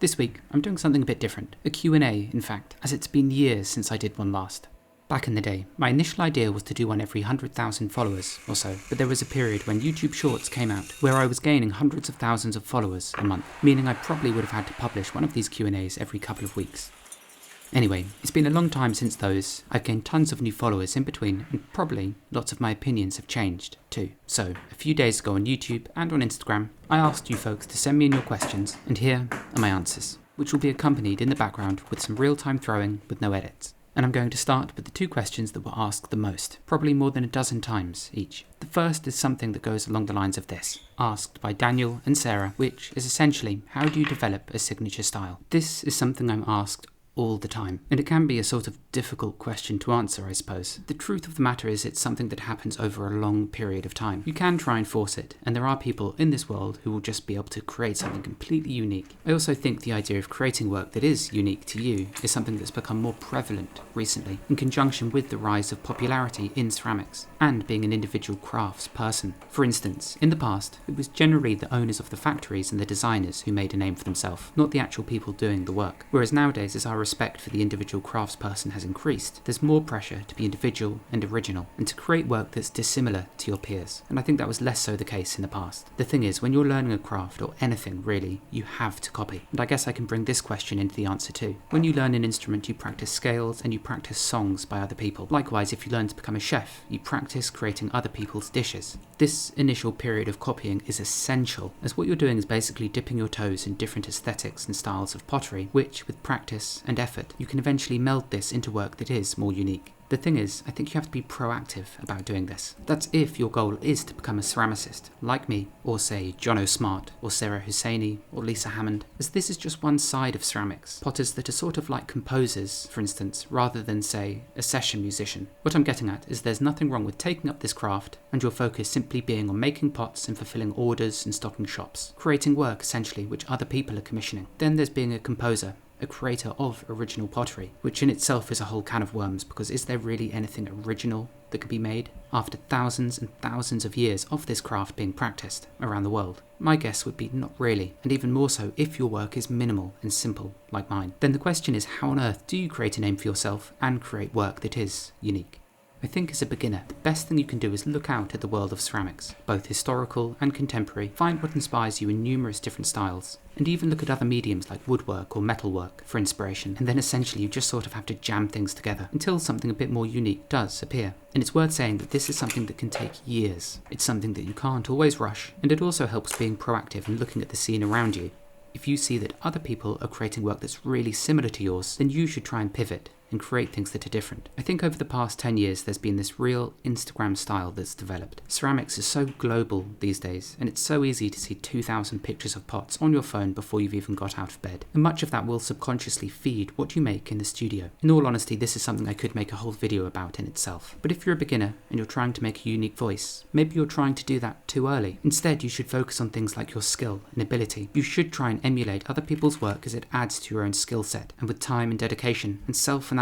This week, I'm doing something a bit different. A Q&A, in fact, as it's been years since I did one last. Back in the day, my initial idea was to do one every 100,000 followers or so, but there was a period when YouTube Shorts came out where I was gaining hundreds of thousands of followers a month, meaning I probably would have had to publish one of these Q&As every couple of weeks. Anyway, it's been a long time since those. I've gained tons of new followers in between, and probably lots of my opinions have changed too. So, a few days ago on YouTube and on Instagram, I asked you folks to send me in your questions, and here are my answers, which will be accompanied in the background with some real-time throwing with no edits. And I'm going to start with the two questions that were asked the most, probably more than a dozen times each. The first is something that goes along the lines of this, asked by Daniel and Sarah, which is essentially, how do you develop a signature style? This is something I'm asked all the time, and it can be a sort of difficult question to answer, I suppose. The truth of the matter is it's something that happens over a long period of time. You can try and force it, and there are people in this world who will just be able to create something completely unique. I also think the idea of creating work that is unique to you is something that's become more prevalent recently, in conjunction with the rise of popularity in ceramics, and being an individual crafts person. For instance, in the past, it was generally the owners of the factories and the designers who made a name for themselves, not the actual people doing the work. Whereas nowadays, as our respect for the individual craftsperson has increased, there's more pressure to be individual and original, and to create work that's dissimilar to your peers. And I think that was less so the case in the past. The thing is, when you're learning a craft, or anything really, you have to copy. And I guess I can bring this question into the answer too. When you learn an instrument, you practice scales and you practice songs by other people. Likewise, if you learn to become a chef, you practice creating other people's dishes. This initial period of copying is essential, as what you're doing is basically dipping your toes in different aesthetics and styles of pottery, which, with practice and effort, you can eventually meld this into work that is more unique. The thing is, I think you have to be proactive about doing this. That's if your goal is to become a ceramicist, like me, or say Jono Smart, or Sarah Husseini, or Lisa Hammond, as this is just one side of ceramics. Potters that are sort of like composers, for instance, rather than, say, a session musician. What I'm getting at is there's nothing wrong with taking up this craft, and your focus simply being on making pots and fulfilling orders and stocking shops. Creating work, essentially, which other people are commissioning. Then there's being a composer, a creator of original pottery, which in itself is a whole can of worms, because is there really anything original that could be made after thousands and thousands of years of this craft being practiced around the world? My guess would be not really, and even more so if your work is minimal and simple like mine. Then the question is, how on earth do you create a name for yourself and create work that is unique? I think as a beginner, the best thing you can do is look out at the world of ceramics, both historical and contemporary, find what inspires you in numerous different styles, and even look at other mediums like woodwork or metalwork for inspiration, and then essentially you just sort of have to jam things together until something a bit more unique does appear. And it's worth saying that this is something that can take years. It's something that you can't always rush, and it also helps being proactive and looking at the scene around you. If you see that other people are creating work that's really similar to yours, then you should try and pivot and create things that are different. I think over the past 10 years there's been this real Instagram style that's developed. Ceramics is so global these days, and it's so easy to see 2,000 pictures of pots on your phone before you've even got out of bed. And much of that will subconsciously feed what you make in the studio. In all honesty, this is something I could make a whole video about in itself. But if you're a beginner and you're trying to make a unique voice, maybe you're trying to do that too early. Instead, you should focus on things like your skill and ability. You should try and emulate other people's work as it adds to your own skill set, and with time and dedication and self-analysis,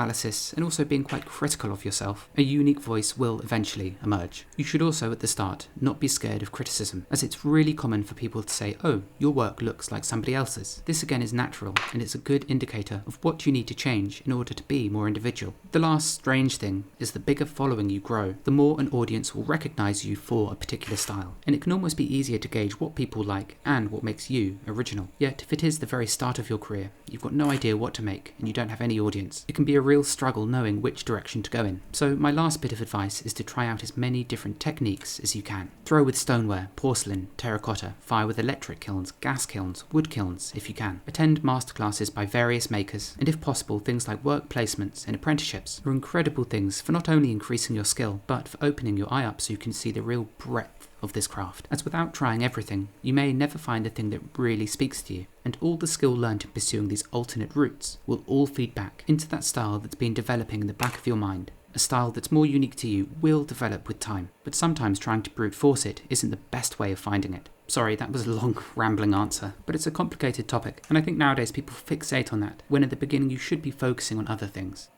and also being quite critical of yourself, a unique voice will eventually emerge. You should also, at the start, not be scared of criticism, as it's really common for people to say, oh, your work looks like somebody else's. This again is natural, and it's a good indicator of what you need to change in order to be more individual. The last strange thing is the bigger following you grow, the more an audience will recognize you for a particular style, and it can almost be easier to gauge what people like and what makes you original. Yet, if it is the very start of your career, you've got no idea what to make, and you don't have any audience, it can be a real struggle knowing which direction to go in. So my last bit of advice is to try out as many different techniques as you can. Throw with stoneware, porcelain, terracotta, fire with electric kilns, gas kilns, wood kilns if you can. Attend masterclasses by various makers, and if possible, things like work placements and apprenticeships are incredible things for not only increasing your skill, but for opening your eye up so you can see the real breadth of this craft, as without trying everything, you may never find the thing that really speaks to you, and all the skill learned in pursuing these alternate routes will all feed back into that style that's been developing in the back of your mind. A style that's more unique to you will develop with time, but sometimes trying to brute force it isn't the best way of finding it. Sorry, that was a long, rambling answer, but it's a complicated topic, and I think nowadays people fixate on that, when at the beginning you should be focusing on other things.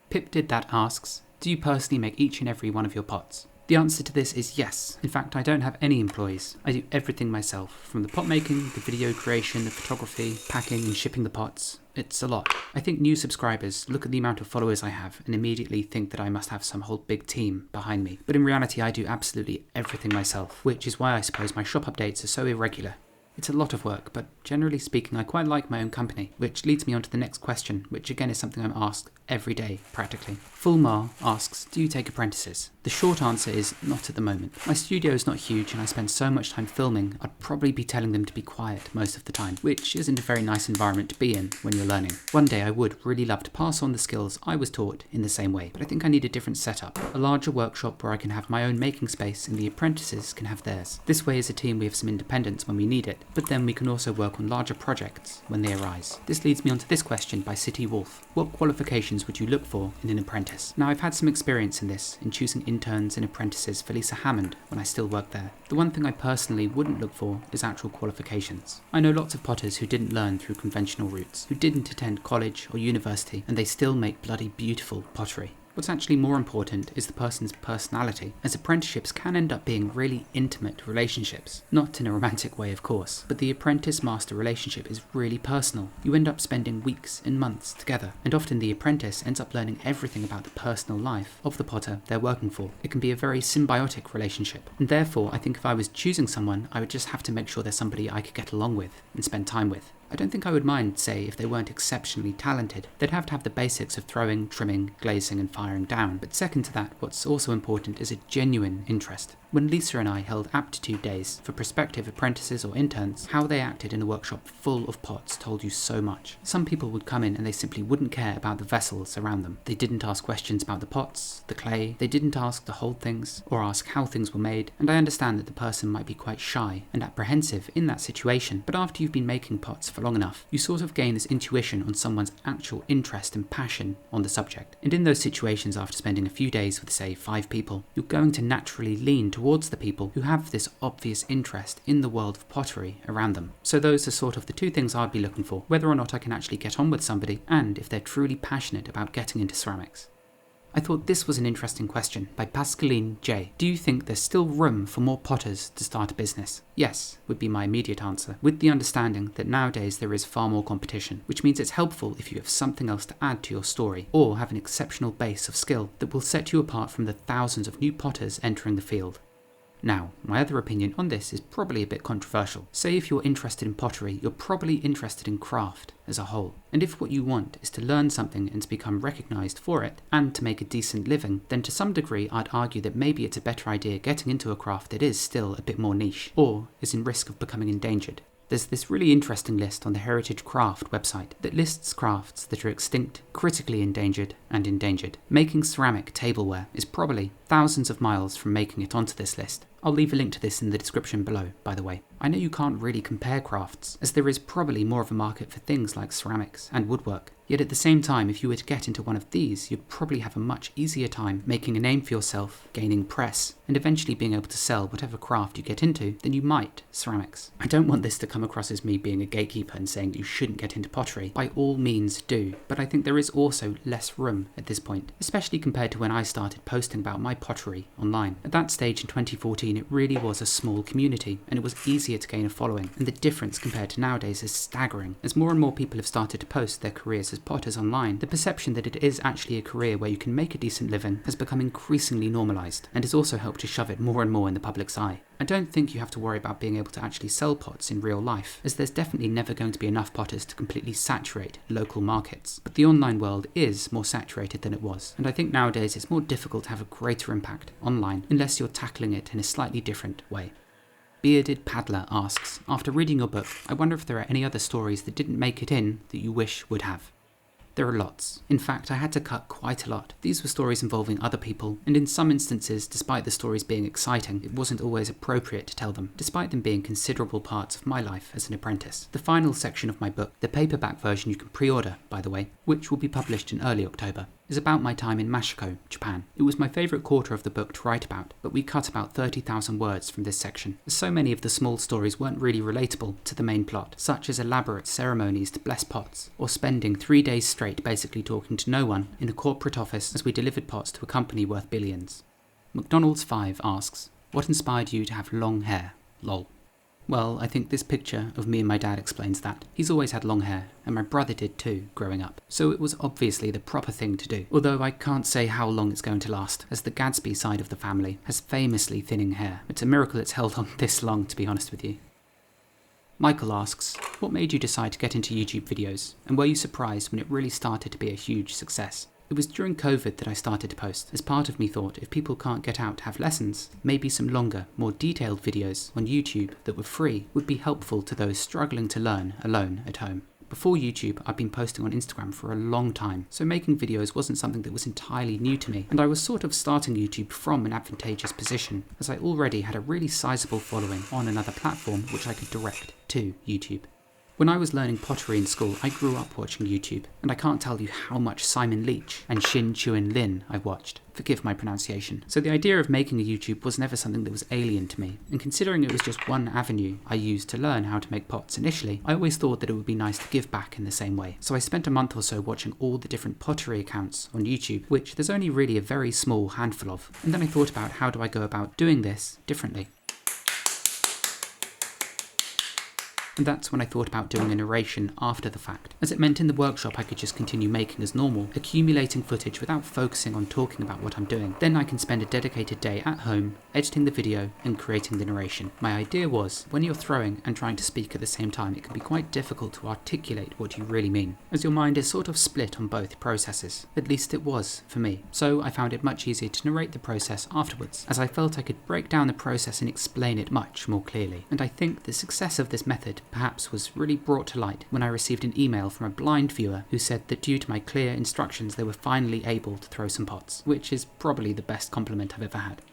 Pip Did That asks, do you personally make each and every one of your pots? The answer to this is yes. In fact, I don't have any employees. I do everything myself, from the pot making, the video creation, the photography, packing and shipping the pots. It's a lot. I think new subscribers look at the amount of followers I have and immediately think that I must have some whole big team behind me. But in reality, I do absolutely everything myself, which is why I suppose my shop updates are so irregular. It's a lot of work, but generally speaking, I quite like my own company, which leads me on to the next question, which again is something I'm asked every day, practically. Fulmar asks, do you take apprentices? The short answer is not at the moment. My studio is not huge and I spend so much time filming, I'd probably be telling them to be quiet most of the time, which isn't a very nice environment to be in when you're learning. One day I would really love to pass on the skills I was taught in the same way, but I think I need a different setup, a larger workshop where I can have my own making space and the apprentices can have theirs. This way as a team we have some independence when we need it, but then we can also work on larger projects when they arise. This leads me on to this question by City Wolf. What qualifications would you look for in an apprentice? Now I've had some experience in this, in choosing interns and apprentices for Lisa Hammond when I still worked there. The one thing I personally wouldn't look for is actual qualifications. I know lots of potters who didn't learn through conventional routes, who didn't attend college or university, and they still make bloody beautiful pottery. What's actually more important is the person's personality, as apprenticeships can end up being really intimate relationships. Not in a romantic way, of course, but the apprentice-master relationship is really personal. You end up spending weeks and months together, and often the apprentice ends up learning everything about the personal life of the potter they're working for. It can be a very symbiotic relationship, and therefore I think if I was choosing someone, I would just have to make sure they're somebody I could get along with and spend time with. I don't think I would mind, say, if they weren't exceptionally talented. They'd have to have the basics of throwing, trimming, glazing and firing down. But second to that, what's also important is a genuine interest. When Lisa and I held aptitude days for prospective apprentices or interns, how they acted in a workshop full of pots told you so much. Some people would come in and they simply wouldn't care about the vessels around them. They didn't ask questions about the pots, the clay, they didn't ask to hold things or ask how things were made, and I understand that the person might be quite shy and apprehensive in that situation, but after you've been making pots for long enough, you sort of gain this intuition on someone's actual interest and passion on the subject. And in those situations, after spending a few days with, say, 5 people, you're going to naturally lean towards the people who have this obvious interest in the world of pottery around them. So those are sort of the two things I'd be looking for, whether or not I can actually get on with somebody, and if they're truly passionate about getting into ceramics. I thought this was an interesting question by Pascaline J. Do you think there's still room for more potters to start a business? Yes, would be my immediate answer, with the understanding that nowadays there is far more competition, which means it's helpful if you have something else to add to your story, or have an exceptional base of skill that will set you apart from the thousands of new potters entering the field. Now, my other opinion on this is probably a bit controversial. Say if you're interested in pottery, you're probably interested in craft as a whole. And if what you want is to learn something and to become recognised for it, and to make a decent living, then to some degree I'd argue that maybe it's a better idea getting into a craft that is still a bit more niche, or is in risk of becoming endangered. There's this really interesting list on the Heritage Craft website that lists crafts that are extinct, critically endangered, and endangered. Making ceramic tableware is probably thousands of miles from making it onto this list. I'll leave a link to this in the description below, by the way. I know you can't really compare crafts, as there is probably more of a market for things like ceramics and woodwork. Yet at the same time, if you were to get into one of these, you'd probably have a much easier time making a name for yourself, gaining press, and eventually being able to sell whatever craft you get into than you might ceramics. I don't want this to come across as me being a gatekeeper and saying that you shouldn't get into pottery. By all means do, but I think there is also less room at this point, especially compared to when I started posting about my pottery online. At that stage in 2014, it really was a small community, and it was easier to gain a following, and the difference compared to nowadays is staggering. As more and more people have started to post their careers as potters online, the perception that it is actually a career where you can make a decent living has become increasingly normalised, and has also helped to shove it more and more in the public's eye. I don't think you have to worry about being able to actually sell pots in real life, as there's definitely never going to be enough potters to completely saturate local markets. But the online world is more saturated than it was, and I think nowadays it's more difficult to have a greater impact online, unless you're tackling it in a slightly different way. Bearded Paddler asks, after reading your book, I wonder if there are any other stories that didn't make it in that you wish would have. There are lots. In fact, I had to cut quite a lot. These were stories involving other people, and in some instances, despite the stories being exciting, it wasn't always appropriate to tell them, despite them being considerable parts of my life as an apprentice. The final section of my book, the paperback version you can pre-order, by the way, which will be published in early October, is about my time in Mashiko, Japan. It was my favourite quarter of the book to write about, but we cut about 30,000 words from this section, as so many of the small stories weren't really relatable to the main plot, such as elaborate ceremonies to bless pots, or spending 3 days straight basically talking to no one in a corporate office as we delivered pots to a company worth billions. McDonald's5 asks, what inspired you to have long hair? Lol. Well, I think this picture of me and my dad explains that. He's always had long hair, and my brother did too, growing up. So it was obviously the proper thing to do. Although I can't say how long it's going to last, as the Gadsby side of the family has famously thinning hair. It's a miracle it's held on this long, to be honest with you. Michael asks, what made you decide to get into YouTube videos, and were you surprised when it really started to be a huge success? It was during COVID that I started to post, as part of me thought if people can't get out to have lessons, maybe some longer, more detailed videos on YouTube that were free would be helpful to those struggling to learn alone at home. Before YouTube, I'd been posting on Instagram for a long time, so making videos wasn't something that was entirely new to me, and I was sort of starting YouTube from an advantageous position, as I already had a really sizable following on another platform which I could direct to YouTube. When I was learning pottery in school, I grew up watching YouTube, and I can't tell you how much Simon Leach and Shin Chuan Lin I watched. Forgive my pronunciation. So the idea of making a YouTube was never something that was alien to me, and considering it was just one avenue I used to learn how to make pots initially, I always thought that it would be nice to give back in the same way. So I spent a month or so watching all the different pottery accounts on YouTube, which there's only really a very small handful of, and then I thought about how do I go about doing this differently. And that's when I thought about doing a narration after the fact, as it meant in the workshop I could just continue making as normal, accumulating footage without focusing on talking about what I'm doing. Then I can spend a dedicated day at home, editing the video and creating the narration. My idea was, when you're throwing and trying to speak at the same time, it can be quite difficult to articulate what you really mean, as your mind is sort of split on both processes. At least it was for me. So I found it much easier to narrate the process afterwards, as I felt I could break down the process and explain it much more clearly. And I think the success of this method perhaps was really brought to light when I received an email from a blind viewer who said that due to my clear instructions they were finally able to throw some pots, which is probably the best compliment I've ever had.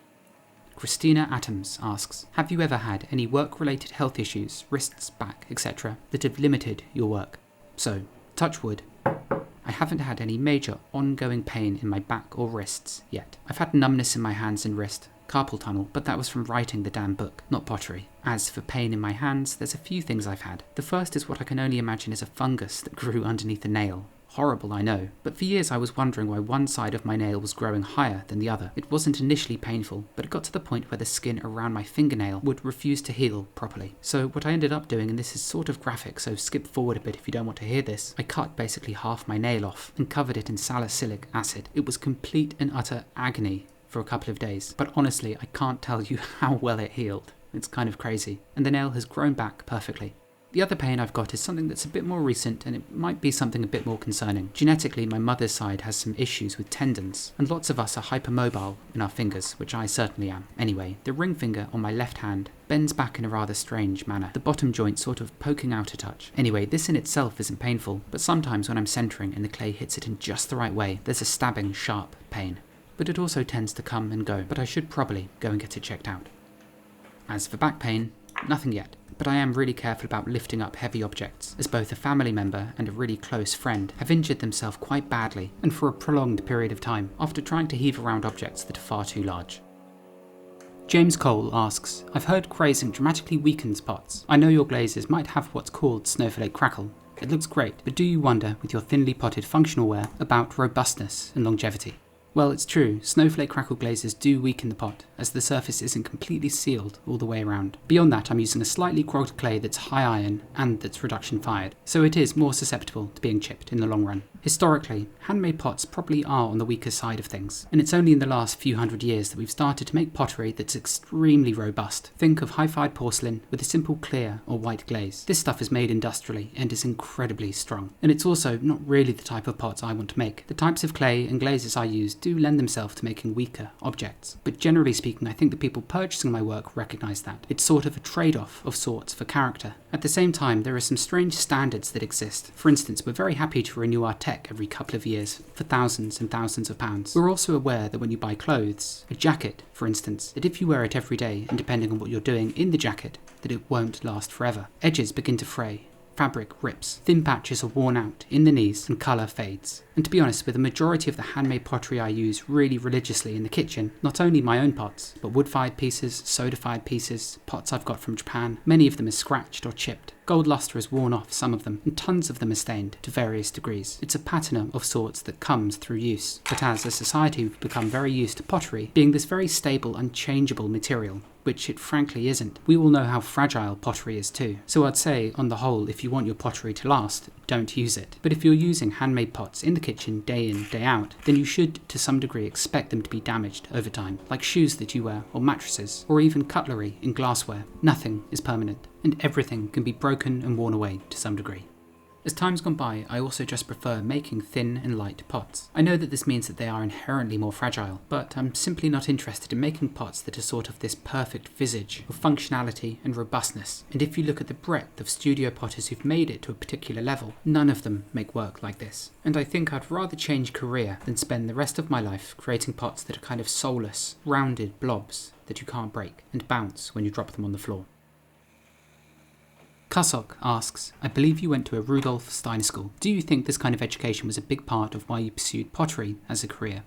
Christina Atoms asks, have you ever had any work-related health issues, wrists, back, etc., that have limited your work? So, touch wood, I haven't had any major ongoing pain in my back or wrists yet. I've had numbness in my hands and wrist, carpal tunnel, but that was from writing the damn book, not pottery. As for pain in my hands, there's a few things I've had. The first is what I can only imagine is a fungus that grew underneath a nail. Horrible, I know, but for years I was wondering why one side of my nail was growing higher than the other. It wasn't initially painful, but it got to the point where the skin around my fingernail would refuse to heal properly. So what I ended up doing, and this is sort of graphic, so skip forward a bit if you don't want to hear this, I cut basically half my nail off and covered it in salicylic acid. It was complete and utter agony for a couple of days, but honestly I can't tell you how well it healed. It's kind of crazy, and the nail has grown back perfectly. The other pain I've got is something that's a bit more recent, and it might be something a bit more concerning. Genetically, my mother's side has some issues with tendons, and lots of us are hypermobile in our fingers, which I certainly am. Anyway, the ring finger on my left hand bends back in a rather strange manner, the bottom joint sort of poking out a touch. Anyway, this in itself isn't painful, but sometimes when I'm centering and the clay hits it in just the right way, there's a stabbing, sharp pain. But it also tends to come and go, but I should probably go and get it checked out. As for back pain, nothing yet. But I am really careful about lifting up heavy objects, as both a family member and a really close friend have injured themselves quite badly, and for a prolonged period of time, after trying to heave around objects that are far too large. James Cole asks, I've heard crazing dramatically weakens pots. I know your glazes might have what's called snowflake crackle. It looks great, but do you wonder, with your thinly potted functional ware, about robustness and longevity? Well, it's true, snowflake crackle glazes do weaken the pot, as the surface isn't completely sealed all the way around. Beyond that, I'm using a slightly quilted clay that's high iron and that's reduction fired, so it is more susceptible to being chipped in the long run. Historically, handmade pots probably are on the weaker side of things, and it's only in the last few hundred years that we've started to make pottery that's extremely robust. Think of high-fired porcelain with a simple clear or white glaze. This stuff is made industrially and is incredibly strong, and it's also not really the type of pots I want to make. The types of clay and glazes I use do lend themselves to making weaker objects, but generally speaking I think the people purchasing my work recognise that. It's sort of a trade-off of sorts for character. At the same time, there are some strange standards that exist. For instance, we're very happy to renew our tech every couple of years for thousands and thousands of pounds. We're also aware that when you buy clothes, a jacket for instance, that if you wear it every day and depending on what you're doing in the jacket, that it won't last forever. Edges begin to fray. Fabric rips, thin patches are worn out in the knees and colour fades. And to be honest, with the majority of the handmade pottery I use really religiously in the kitchen, not only my own pots, but wood-fired pieces, soda-fired pieces, pots I've got from Japan, many of them are scratched or chipped. Gold luster has worn off some of them, and tons of them are stained to various degrees. It's a patina of sorts that comes through use. But as a society we've become very used to pottery being this very stable, unchangeable material, which it frankly isn't. We all know how fragile pottery is too. So I'd say, on the whole, if you want your pottery to last, don't use it. But if you're using handmade pots in the kitchen day in, day out, then you should to some degree expect them to be damaged over time, like shoes that you wear, or mattresses, or even cutlery in glassware. Nothing is permanent, and everything can be broken and worn away to some degree. As time's gone by, I also just prefer making thin and light pots. I know that this means that they are inherently more fragile, but I'm simply not interested in making pots that are sort of this perfect visage of functionality and robustness. And if you look at the breadth of studio potters who've made it to a particular level, none of them make work like this. And I think I'd rather change career than spend the rest of my life creating pots that are kind of soulless, rounded blobs that you can't break and bounce when you drop them on the floor. Kasok asks, I believe you went to a Rudolf Steiner school. Do you think this kind of education was a big part of why you pursued pottery as a career?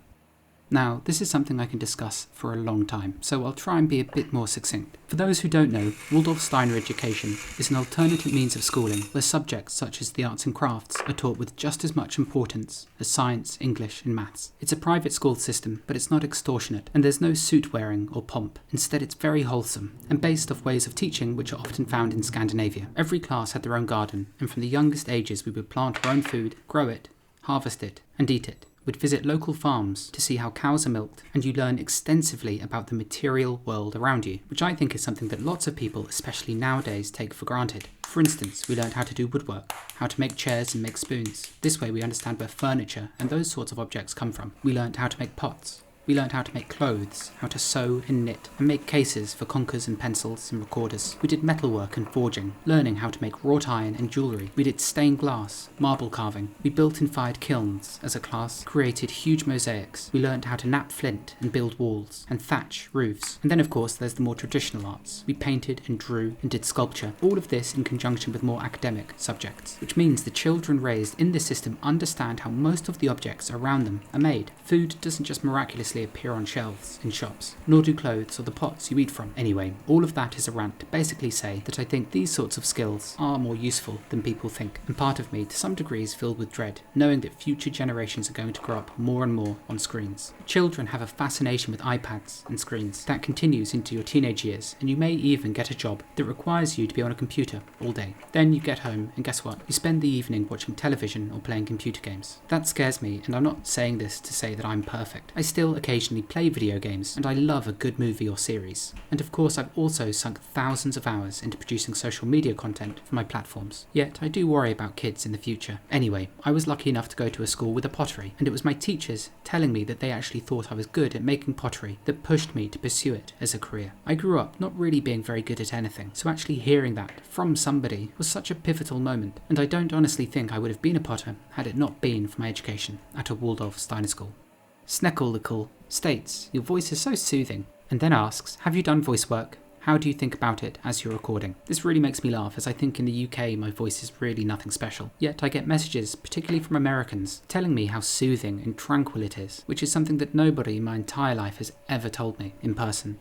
Now, this is something I can discuss for a long time, so I'll try and be a bit more succinct. For those who don't know, Waldorf Steiner education is an alternative means of schooling where subjects such as the arts and crafts are taught with just as much importance as science, English and maths. It's a private school system, but it's not extortionate, and there's no suit wearing or pomp. Instead, it's very wholesome, and based off ways of teaching which are often found in Scandinavia. Every class had their own garden, and from the youngest ages we would plant our own food, grow it, harvest it, and eat it. We'd visit local farms to see how cows are milked, and you learn extensively about the material world around you, which I think is something that lots of people, especially nowadays, take for granted. For instance, we learned how to do woodwork, how to make chairs and make spoons. This way we understand where furniture and those sorts of objects come from. We learned how to make pots. We learned how to make clothes, how to sew and knit, and make cases for conkers and pencils and recorders. We did metalwork and forging, learning how to make wrought iron and jewellery. We did stained glass, marble carving. We built and fired kilns as a class, created huge mosaics. We learned how to knap flint and build walls, and thatch roofs. And then of course there's the more traditional arts. We painted and drew and did sculpture. All of this in conjunction with more academic subjects, which means the children raised in this system understand how most of the objects around them are made. Food doesn't just miraculously appear on shelves in shops, nor do clothes or the pots you eat from. Anyway, all of that is a rant to basically say that I think these sorts of skills are more useful than people think, and part of me to some degree is filled with dread, knowing that future generations are going to grow up more and more on screens. Children have a fascination with iPads and screens that continues into your teenage years, and you may even get a job that requires you to be on a computer all day. Then you get home and guess what? You spend the evening watching television or playing computer games. That scares me, and I'm not saying this to say that I'm perfect. I still occasionally play video games, and I love a good movie or series. And of course I've also sunk thousands of hours into producing social media content for my platforms. Yet I do worry about kids in the future. Anyway, I was lucky enough to go to a school with a pottery, and it was my teachers telling me that they actually thought I was good at making pottery that pushed me to pursue it as a career. I grew up not really being very good at anything, so actually hearing that from somebody was such a pivotal moment, and I don't honestly think I would have been a potter had it not been for my education at a Waldorf Steiner school. Sneckellical states, your voice is so soothing, and then asks, have you done voice work? How do you think about it as you're recording? This really makes me laugh, as I think in the UK my voice is really nothing special. Yet I get messages, particularly from Americans, telling me how soothing and tranquil it is, which is something that nobody in my entire life has ever told me in person.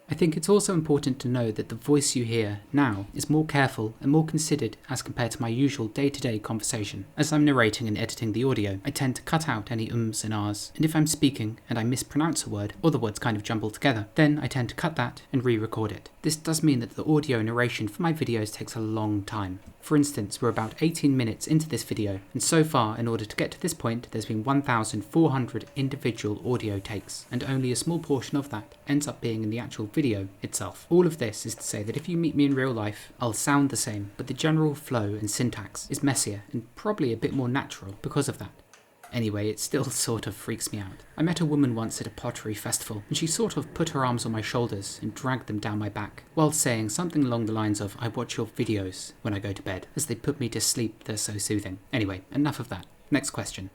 I think it's also important to know that the voice you hear now is more careful and more considered as compared to my usual day-to-day conversation. As I'm narrating and editing the audio, I tend to cut out any ums and ahs, and if I'm speaking and I mispronounce a word, or the words kind of jumble together, then I tend to cut that and re-record it. This does mean that the audio narration for my videos takes a long time. For instance, we're about 18 minutes into this video, and so far, in order to get to this point, there's been 1,400 individual audio takes, and only a small portion of that ends up being in the actual video itself. All of this is to say that if you meet me in real life, I'll sound the same, but the general flow and syntax is messier and probably a bit more natural because of that. Anyway, it still sort of freaks me out. I met a woman once at a pottery festival, and she sort of put her arms on my shoulders and dragged them down my back, while saying something along the lines of, I watch your videos when I go to bed, as they put me to sleep, they're so soothing. Anyway, enough of that. Next question.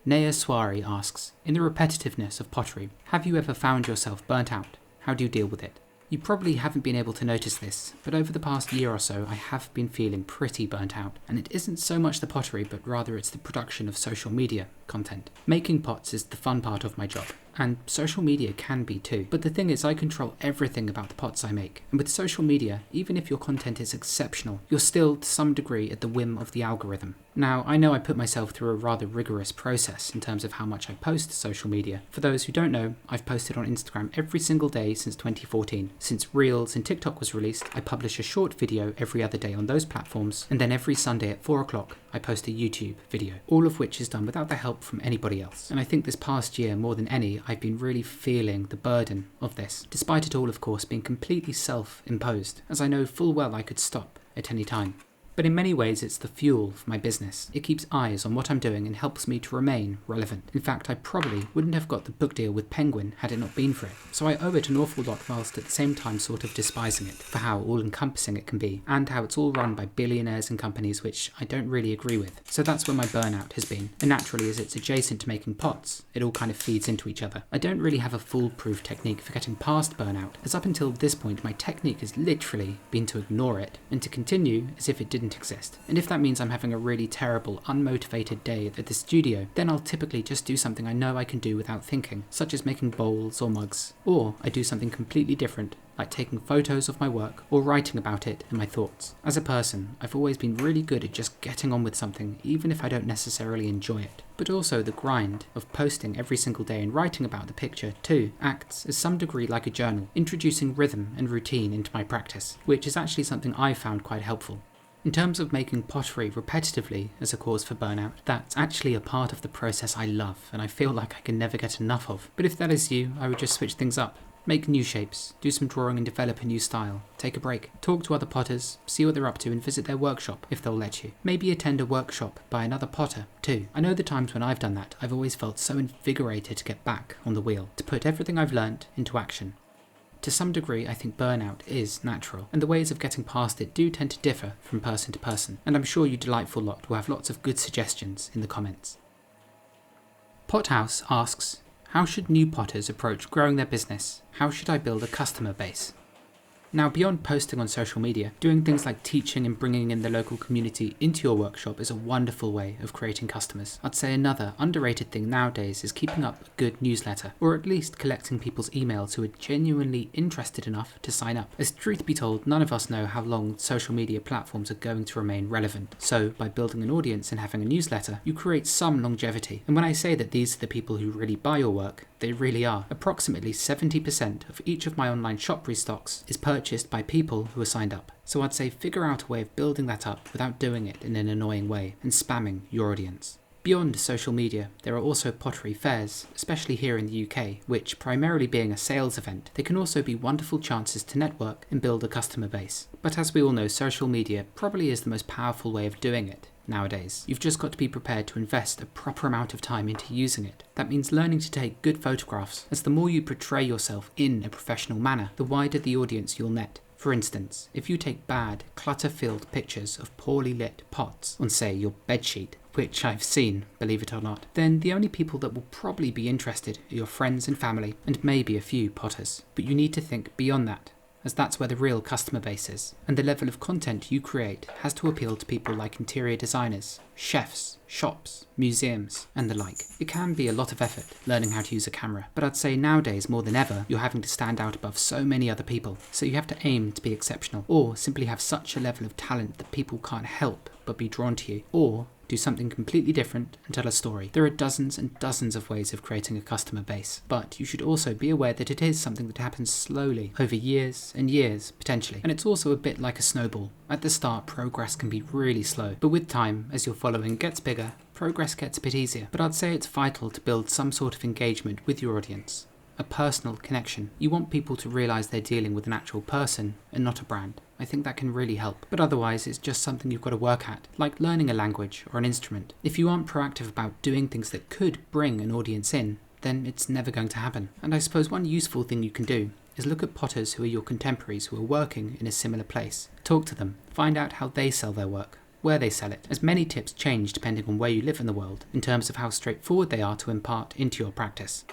Naya Swari asks, in the repetitiveness of pottery, have you ever found yourself burnt out? How do you deal with it? You probably haven't been able to notice this, but over the past year or so I have been feeling pretty burnt out, and it isn't so much the pottery but rather it's the production of social media content. Making pots is the fun part of my job, and social media can be too. But the thing is, I control everything about the pots I make, and with social media, even if your content is exceptional, you're still to some degree at the whim of the algorithm. Now, I know I put myself through a rather rigorous process in terms of how much I post to social media. For those who don't know, I've posted on Instagram every single day since 2014. Since Reels and TikTok was released, I publish a short video every other day on those platforms, and then every Sunday at 4 o'clock, I post a YouTube video, all of which is done without the help from anybody else. And I think this past year, more than any, I've been really feeling the burden of this, despite it all, of course, being completely self-imposed, as I know full well I could stop at any time. But in many ways, it's the fuel for my business. It keeps eyes on what I'm doing and helps me to remain relevant. In fact, I probably wouldn't have got the book deal with Penguin had it not been for it. So I owe it an awful lot, whilst at the same time sort of despising it for how all-encompassing it can be, and how it's all run by billionaires and companies which I don't really agree with. So that's where my burnout has been. And naturally, as it's adjacent to making pots, it all kind of feeds into each other. I don't really have a foolproof technique for getting past burnout, as up until this point, my technique has literally been to ignore it, and to continue as if it didn't exist. And if that means I'm having a really terrible, unmotivated day at the studio, then I'll typically just do something I know I can do without thinking, such as making bowls or mugs. Or I do something completely different, like taking photos of my work or writing about it in my thoughts. As a person, I've always been really good at just getting on with something, even if I don't necessarily enjoy it. But also the grind of posting every single day and writing about the picture too acts as some degree like a journal, introducing rhythm and routine into my practice, which is actually something I've found quite helpful. In terms of making pottery repetitively as a cause for burnout, that's actually a part of the process I love and I feel like I can never get enough of. But if that is you, I would just switch things up. Make new shapes, do some drawing and develop a new style, take a break, talk to other potters, see what they're up to and visit their workshop if they'll let you. Maybe attend a workshop by another potter too. I know the times when I've done that, I've always felt so invigorated to get back on the wheel, to put everything I've learnt into action. To some degree, I think burnout is natural, and the ways of getting past it do tend to differ from person to person, and I'm sure you delightful lot will have lots of good suggestions in the comments. Pothouse asks, how should new potters approach growing their business? How should I build a customer base? Now, beyond posting on social media, doing things like teaching and bringing in the local community into your workshop is a wonderful way of creating customers. I'd say another underrated thing nowadays is keeping up a good newsletter, or at least collecting people's emails who are genuinely interested enough to sign up. As truth be told, none of us know how long social media platforms are going to remain relevant. So, by building an audience and having a newsletter, you create some longevity. And when I say that these are the people who really buy your work, they really are. Approximately 70% of each of my online shop restocks is purchased by people who are signed up. So I'd say figure out a way of building that up without doing it in an annoying way and spamming your audience. Beyond social media, there are also pottery fairs, especially here in the UK, which, primarily being a sales event, they can also be wonderful chances to network and build a customer base. But as we all know, social media probably is the most powerful way of doing it nowadays. You've just got to be prepared to invest a proper amount of time into using it. That means learning to take good photographs, as the more you portray yourself in a professional manner, the wider the audience you'll net. For instance, if you take bad, clutter-filled pictures of poorly lit pots on, say, your bedsheet, which I've seen, believe it or not, then the only people that will probably be interested are your friends and family, and maybe a few potters. But you need to think beyond that, as that's where the real customer base is, and the level of content you create has to appeal to people like interior designers, chefs, shops, museums, and the like. It can be a lot of effort learning how to use a camera, but I'd say nowadays more than ever you're having to stand out above so many other people, so you have to aim to be exceptional, or simply have such a level of talent that people can't help but be drawn to you, or do something completely different and tell a story. There are dozens and dozens of ways of creating a customer base, but you should also be aware that it is something that happens slowly, over years and years, potentially. And it's also a bit like a snowball. At the start, progress can be really slow, but with time, as your following gets bigger, progress gets a bit easier. But I'd say it's vital to build some sort of engagement with your audience. A personal connection. You want people to realise they're dealing with an actual person and not a brand. I think that can really help. But otherwise, it's just something you've got to work at, like learning a language or an instrument. If you aren't proactive about doing things that could bring an audience in, then it's never going to happen. And I suppose one useful thing you can do is look at potters who are your contemporaries who are working in a similar place. Talk to them. Find out how they sell their work, where they sell it, as many tips change depending on where you live in the world in terms of how straightforward they are to impart into your practice.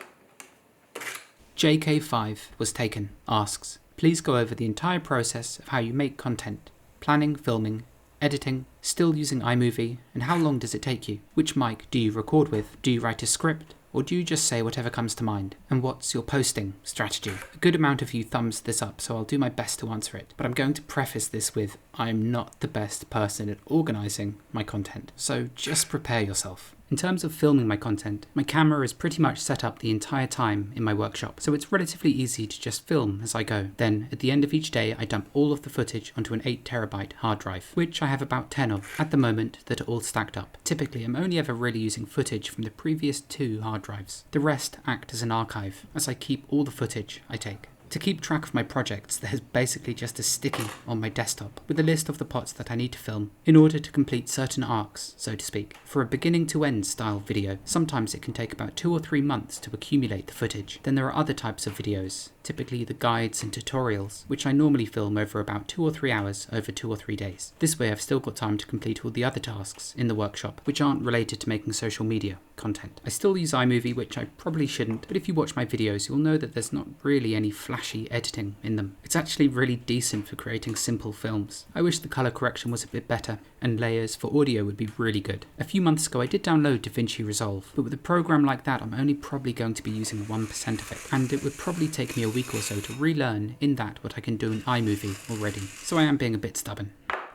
JK5 was taken, asks, please go over the entire process of how you make content, planning, filming, editing, still using iMovie, and how long does it take you? Which mic do you record with? Do you write a script? Or do you just say whatever comes to mind? And what's your posting strategy? A good amount of you thumbs this up, so I'll do my best to answer it. But I'm going to preface this with, I'm not the best person at organising my content, so just prepare yourself. In terms of filming my content, my camera is pretty much set up the entire time in my workshop, so it's relatively easy to just film as I go. Then, at the end of each day, I dump all of the footage onto an 8TB hard drive, which I have about 10 of at the moment that are all stacked up. Typically, I'm only ever really using footage from the previous 2 hard drives. The rest act as an archive, as I keep all the footage I take. To keep track of my projects, there's basically just a sticky on my desktop with a list of the pots that I need to film in order to complete certain arcs, so to speak. For a beginning to end style video, sometimes it can take about 2 or 3 months to accumulate the footage. Then there are other types of videos, typically the guides and tutorials, which I normally film over about 2 or 3 hours over 2 or 3 days. This way I've still got time to complete all the other tasks in the workshop, which aren't related to making social media content. I still use iMovie, which I probably shouldn't, but if you watch my videos, you'll know that there's not really any flashy editing in them. It's actually really decent for creating simple films. I wish the color correction was a bit better, and layers for audio would be really good. A few months ago I did download DaVinci Resolve, but with a program like that I'm only probably going to be using 1% of it, and it would probably take me a week or so to relearn in that what I can do in iMovie already, so I am being a bit stubborn.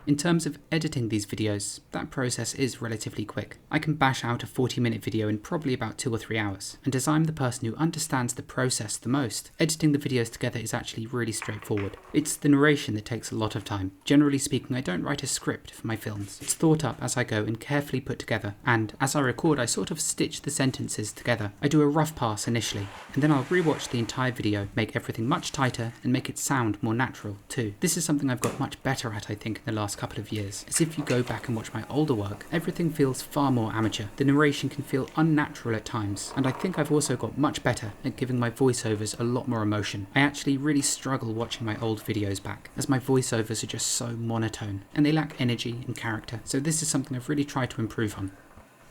In terms of editing these videos, that process is relatively quick. I can bash out a 40-minute video in probably about 2 or 3 hours, and as I'm the person who understands the process the most, editing the videos together is actually really straightforward. It's the narration that takes a lot of time. Generally speaking, I don't write a script for my films. It's thought up as I go and carefully put together, and as I record I sort of stitch the sentences together. I do a rough pass initially, and then I'll rewatch the entire video, make everything much tighter, and make it sound more natural too. This is something I've got much better at, I think, in the last couple of years. As if you go back and watch my older work, everything feels far more amateur. The narration can feel unnatural at times, and I think I've also got much better at giving my voiceovers a lot more emotion. I actually really struggle watching my old videos back, as my voiceovers are just so monotone, and they lack energy and character, so this is something I've really tried to improve on.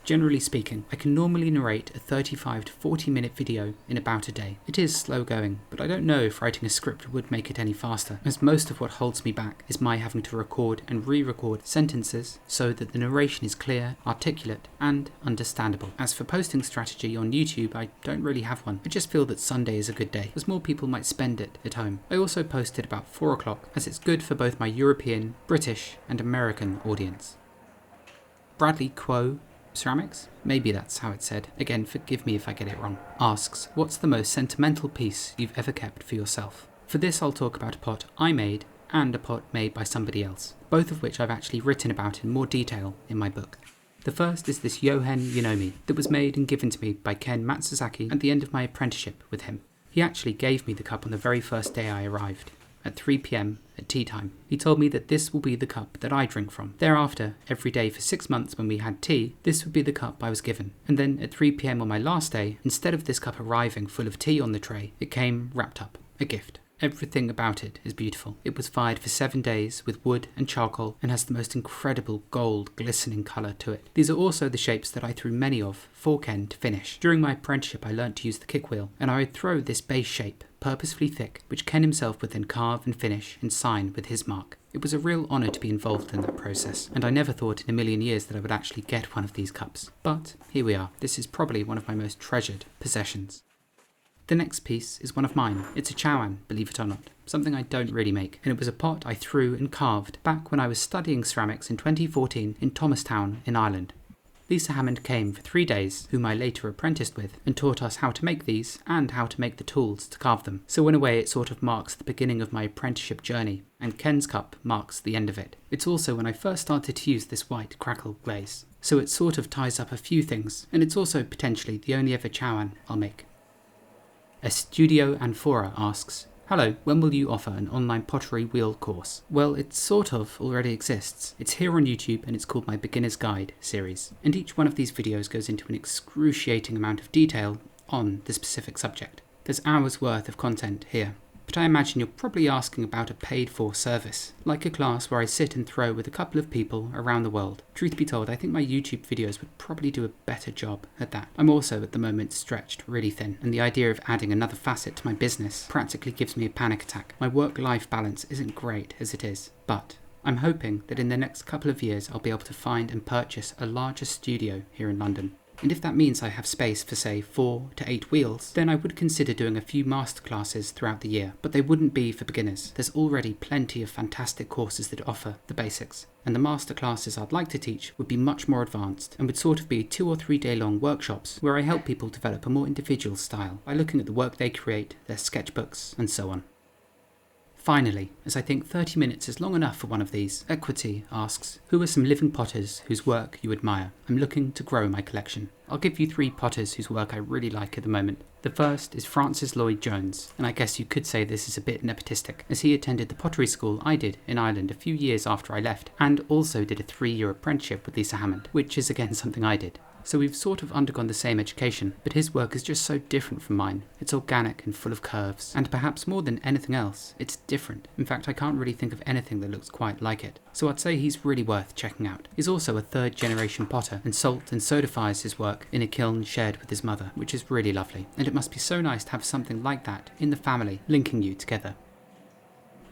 Generally speaking, I can normally narrate a 35 to 40 minute video in about a day. It is slow going, but I don't know if writing a script would make it any faster, as most of what holds me back is my having to record and re-record sentences so that the narration is clear, articulate, and understandable. As for posting strategy on YouTube, I don't really have one. I just feel that Sunday is a good day, as more people might spend it at home. I also post at about 4 o'clock, as it's good for both my European, British, and American audience. Bradley Quo Ceramics? Maybe that's how it's said. Again, forgive me if I get it wrong. Asks, what's the most sentimental piece you've ever kept for yourself? For this I'll talk about a pot I made and a pot made by somebody else, both of which I've actually written about in more detail in my book. The first is this Yohen Yunomi that was made and given to me by Ken Matsuzaki at the end of my apprenticeship with him. He actually gave me the cup on the very first day I arrived, at 3 PM at tea time. He told me that this will be the cup that I drink from. Thereafter, every day for 6 months when we had tea, this would be the cup I was given. And then at 3 PM on my last day, instead of this cup arriving full of tea on the tray, it came wrapped up, a gift. Everything about it is beautiful. It was fired for 7 days with wood and charcoal and has the most incredible gold glistening colour to it. These are also the shapes that I threw many of for Ken to finish. During my apprenticeship I learnt to use the kick wheel, and I would throw this base shape, purposefully thick, which Ken himself would then carve and finish and sign with his mark. It was a real honour to be involved in that process, and I never thought in a million years that I would actually get one of these cups. But here we are. This is probably one of my most treasured possessions. The next piece is one of mine. It's a chawan, believe it or not, something I don't really make, and it was a pot I threw and carved back when I was studying ceramics in 2014 in Thomastown in Ireland. Lisa Hammond came for 3 days, whom I later apprenticed with, and taught us how to make these and how to make the tools to carve them. So in a way it sort of marks the beginning of my apprenticeship journey, and Ken's cup marks the end of it. It's also when I first started to use this white crackle glaze. So it sort of ties up a few things, and it's also potentially the only ever chawan I'll make. A Studio Anphora asks, hello, when will you offer an online pottery wheel course? Well, it sort of already exists. It's here on YouTube and it's called my Beginner's Guide series. And each one of these videos goes into an excruciating amount of detail on the specific subject. There's hours worth of content here. But I imagine you're probably asking about a paid-for service, like a class where I sit and throw with a couple of people around the world. Truth be told, I think my YouTube videos would probably do a better job at that. I'm also at the moment stretched really thin, and the idea of adding another facet to my business practically gives me a panic attack. My work-life balance isn't great as it is, but I'm hoping that in the next couple of years I'll be able to find and purchase a larger studio here in London. And if that means I have space for say 4 to 8 wheels, then I would consider doing a few masterclasses throughout the year, but they wouldn't be for beginners. There's already plenty of fantastic courses that offer the basics, and the masterclasses I'd like to teach would be much more advanced and would sort of be 2 or 3 day long workshops where I help people develop a more individual style by looking at the work they create, their sketchbooks, and so on. Finally, as I think 30 minutes is long enough for one of these, Equity asks, who are some living potters whose work you admire? I'm looking to grow my collection. I'll give you 3 potters whose work I really like at the moment. The first is Francis Lloyd Jones, and I guess you could say this is a bit nepotistic, as he attended the pottery school I did in Ireland a few years after I left, and also did a 3-year apprenticeship with Lisa Hammond, which is again something I did. So we've sort of undergone the same education, but his work is just so different from mine. It's organic and full of curves, and perhaps more than anything else, it's different. In fact, I can't really think of anything that looks quite like it. So I'd say he's really worth checking out. He's also a 3rd generation potter, and salt and sodifies his work in a kiln shared with his mother, which is really lovely. And it must be so nice to have something like that in the family, linking you together.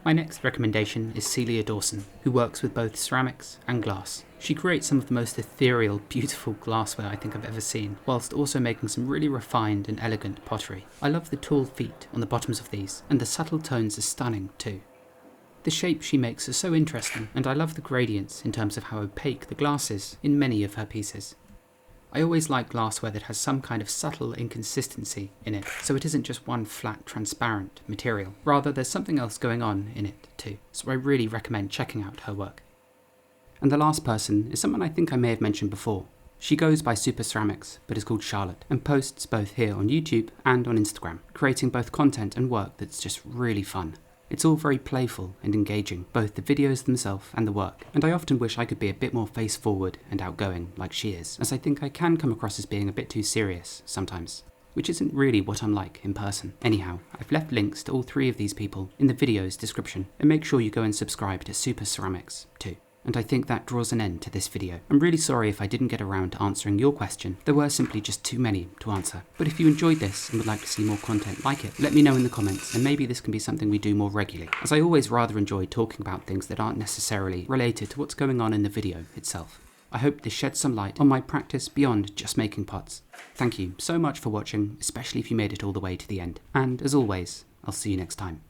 My next recommendation is Celia Dawson, who works with both ceramics and glass. She creates some of the most ethereal, beautiful glassware I think I've ever seen, whilst also making some really refined and elegant pottery. I love the tall feet on the bottoms of these, and the subtle tones are stunning too. The shapes she makes are so interesting, and I love the gradients in terms of how opaque the glass is in many of her pieces. I always like glassware that has some kind of subtle inconsistency in it, so it isn't just one flat, transparent material. Rather, there's something else going on in it too, so I really recommend checking out her work. And the last person is someone I think I may have mentioned before. She goes by Super Ceramics, but is called Charlotte, and posts both here on YouTube and on Instagram, creating both content and work that's just really fun. It's all very playful and engaging, both the videos themselves and the work, and I often wish I could be a bit more face forward and outgoing like she is, as I think I can come across as being a bit too serious sometimes, which isn't really what I'm like in person. Anyhow, I've left links to all 3 of these people in the video's description, and make sure you go and subscribe to Super Ceramics too. And I think that draws an end to this video. I'm really sorry if I didn't get around to answering your question. There were simply just too many to answer. But if you enjoyed this and would like to see more content like it, let me know in the comments, and maybe this can be something we do more regularly, as I always rather enjoy talking about things that aren't necessarily related to what's going on in the video itself. I hope this sheds some light on my practice beyond just making pots. Thank you so much for watching, especially if you made it all the way to the end. And as always, I'll see you next time.